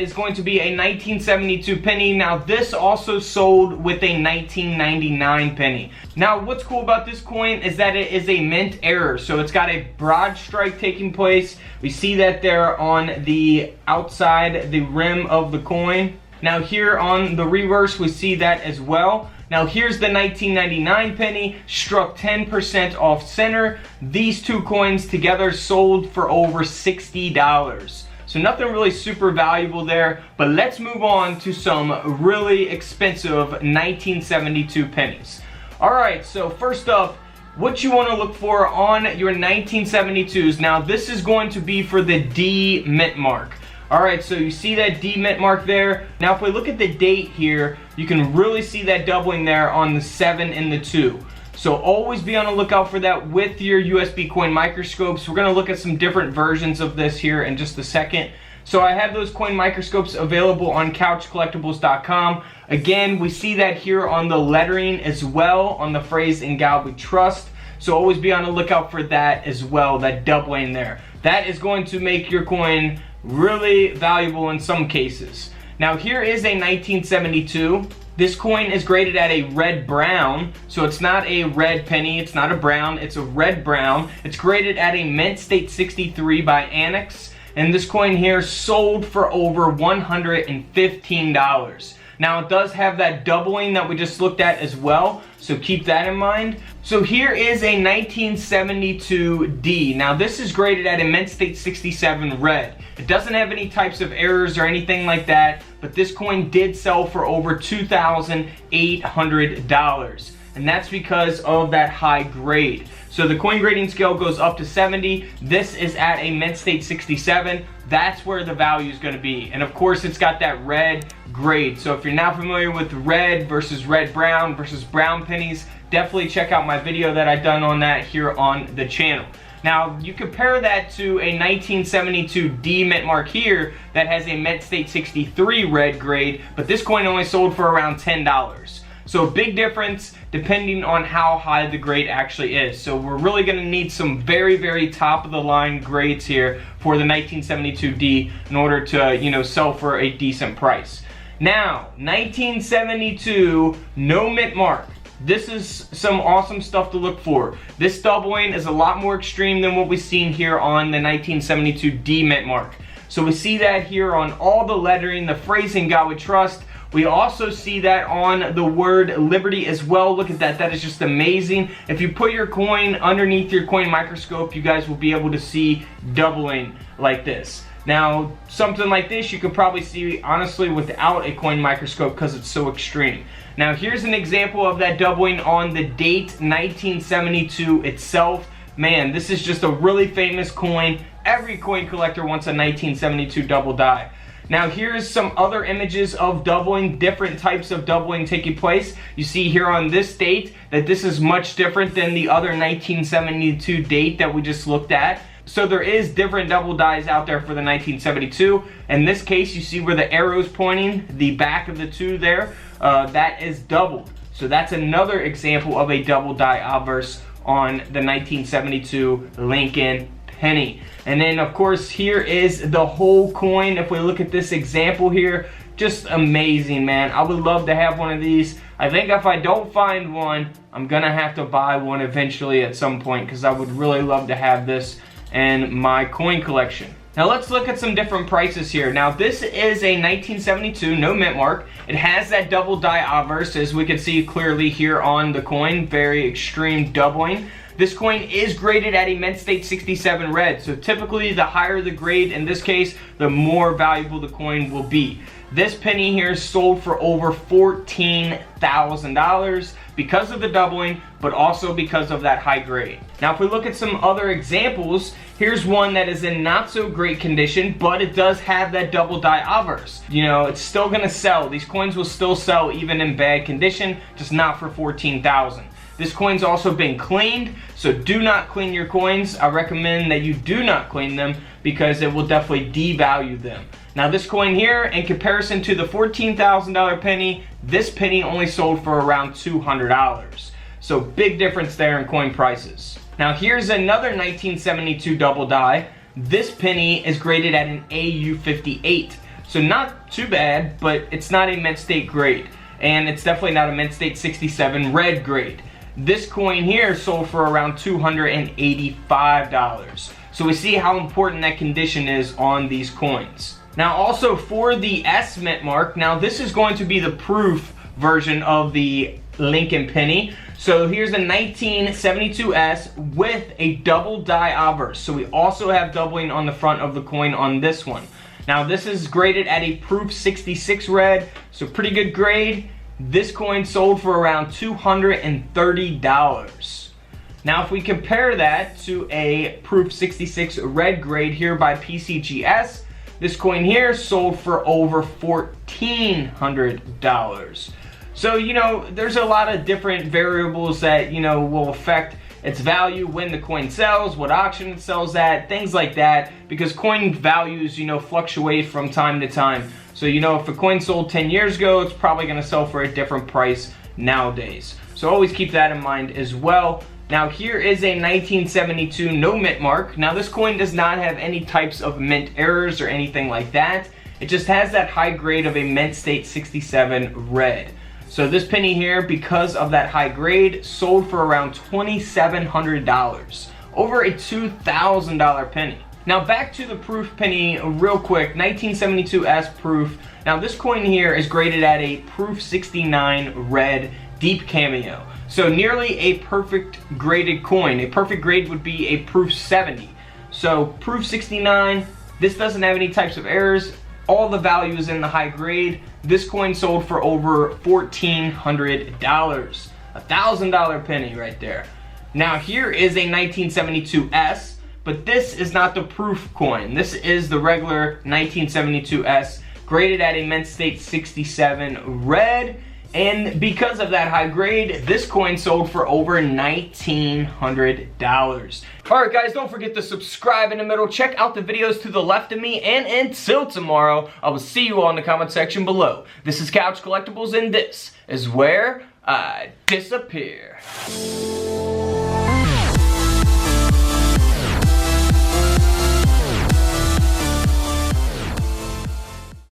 is going to be a 1972 penny. Now this also sold with a 1999 penny. Now what's cool about this coin is that it is a mint error, so it's got a broad strike taking place. We see that there on the outside, the rim of the coin. Now here on the reverse, we see that as well. Now here's the 1999 penny, struck 10% off center. These two coins together sold for over $60. So nothing really super valuable there, but let's move on to some really expensive 1972 pennies. Alright, so first up, what you want to look for on your 1972s. Now this is going to be for the D mint mark. Alright, so you see that D mint mark there. Now if we look at the date here, you can really see that doubling there on the 7 and the 2. So always be on the lookout for that with your USB coin microscopes. We're going to look at some different versions of this here in just a second. So I have those coin microscopes available on couchcollectibles.com. Again, we see that here on the lettering as well on the phrase "In God We Trust." So always be on the lookout for that as well, that doubling there. That is going to make your coin really valuable in some cases. Now here is a 1972. This coin is graded at a red brown, so it's not a red penny, it's not a brown, it's a red brown. It's graded at a mint state 63 by Annex, and this coin here sold for over $115. Now it does have that doubling that we just looked at as well, so keep that in mind. So here is a 1972D. Now this is graded at a mint state 67 red. It doesn't have any types of errors or anything like that, but this coin did sell for over $2,800. And that's because of that high grade. So the coin grading scale goes up to 70. This is at a mint state 67. That's where the value is going to be. And of course it's got that red grade. So if you're not familiar with red versus red brown versus brown pennies, definitely check out my video that I've done on that here on the channel. Now you compare that to a 1972 D mint mark here that has a mint state 63 red grade, but this coin only sold for around $10. So a big difference depending on how high the grade actually is. So we're really going to need some very, very top of the line grades here for the 1972D in order to, you know, sell for a decent price. Now, 1972 no mint mark. This is some awesome stuff to look for. This doubling is a lot more extreme than what we've seen here on the 1972 D mint mark. So we see that here on all the lettering, the phrasing "God We Trust." We also see that on the word liberty as well. Look at that. That is just amazing. If you put your coin underneath your coin microscope, you guys will be able to see doubling like this. Now, something like this you could probably see honestly without a coin microscope because it's so extreme. Now, here's an example of that doubling on the date 1972 itself. Man, this is just a really famous coin. Every coin collector wants a 1972 double die. Now here's some other images of doubling, different types of doubling taking place. You see here on this date that this is much different than the other 1972 date that we just looked at. So there is different double dies out there for the 1972. In this case, you see where the arrow's pointing, the back of the two there, that is doubled. So that's another example of a double die obverse on the 1972 Lincoln penny. And then of course here is the whole coin. If we look at this example here, just amazing, man. I would love to have one of these. I think if I don't find one, I'm gonna have to buy one eventually at some point because I would really love to have this in my coin collection. Now let's look at some different prices here. Now this is a 1972 no mint mark. It has that double die obverse, as we can see clearly here on the coin. Very extreme doubling. This coin is graded at a mint state 67 red, so typically the higher the grade in this case, the more valuable the coin will be. This penny here sold for over $14,000 because of the doubling, but also because of that high grade. Now if we look at some other examples, here's one that is in not so great condition, but it does have that double die obverse. You know, it's still gonna sell. These coins will still sell even in bad condition, just not for $14,000. This coin's also been cleaned, so do not clean your coins. I recommend that you do not clean them because it will definitely devalue them. Now this coin here, in comparison to the $14,000 penny, this penny only sold for around $200. So big difference there in coin prices. Now here's another 1972 double die. This penny is graded at an AU58. So not too bad, but it's not a mint state grade. And it's definitely not a mint state 67 red grade. This coin here sold for around $285. So we see how important that condition is on these coins. Now also for the S mint mark, now this is going to be the proof version of the Lincoln penny. So here's a 1972S with a doubled die obverse. So we also have doubling on the front of the coin on this one. Now this is graded at a proof 66 red, so pretty good grade. This coin sold for around $230. Now if we compare that to a proof 66 red grade here by PCGS, this coin here sold for over $1,400. So, you know, there's a lot of different variables that, you know, will affect its value, when the coin sells, what auction it sells at, things like that, because coin values, you know, fluctuate from time to time. So, you know, if a coin sold 10 years ago, it's probably going to sell for a different price nowadays. So always keep that in mind as well. Now here is a 1972 no mint mark. Now this coin does not have any types of mint errors or anything like that. It just has that high grade of a mint state 67 red. So this penny here, because of that high grade, sold for around $2,700. Over a $2,000 penny. Now back to the proof penny real quick, 1972S proof. Now this coin here is graded at a proof 69 red deep cameo. So nearly a perfect graded coin. A perfect grade would be a proof 70. So proof 69, this doesn't have any types of errors. All the value is in the high grade. This coin sold for over $1,400. $1,000 penny right there. Now here is a 1972S, but this is not the proof coin. This is the regular 1972S, graded at a mint state 67 red. And because of that high grade, this coin sold for over $1,900. Alright guys, don't forget to subscribe in the middle. Check out the videos to the left of me. And until tomorrow, I will see you all in the comment section below. This is Couch Collectibles, and this is where I disappear.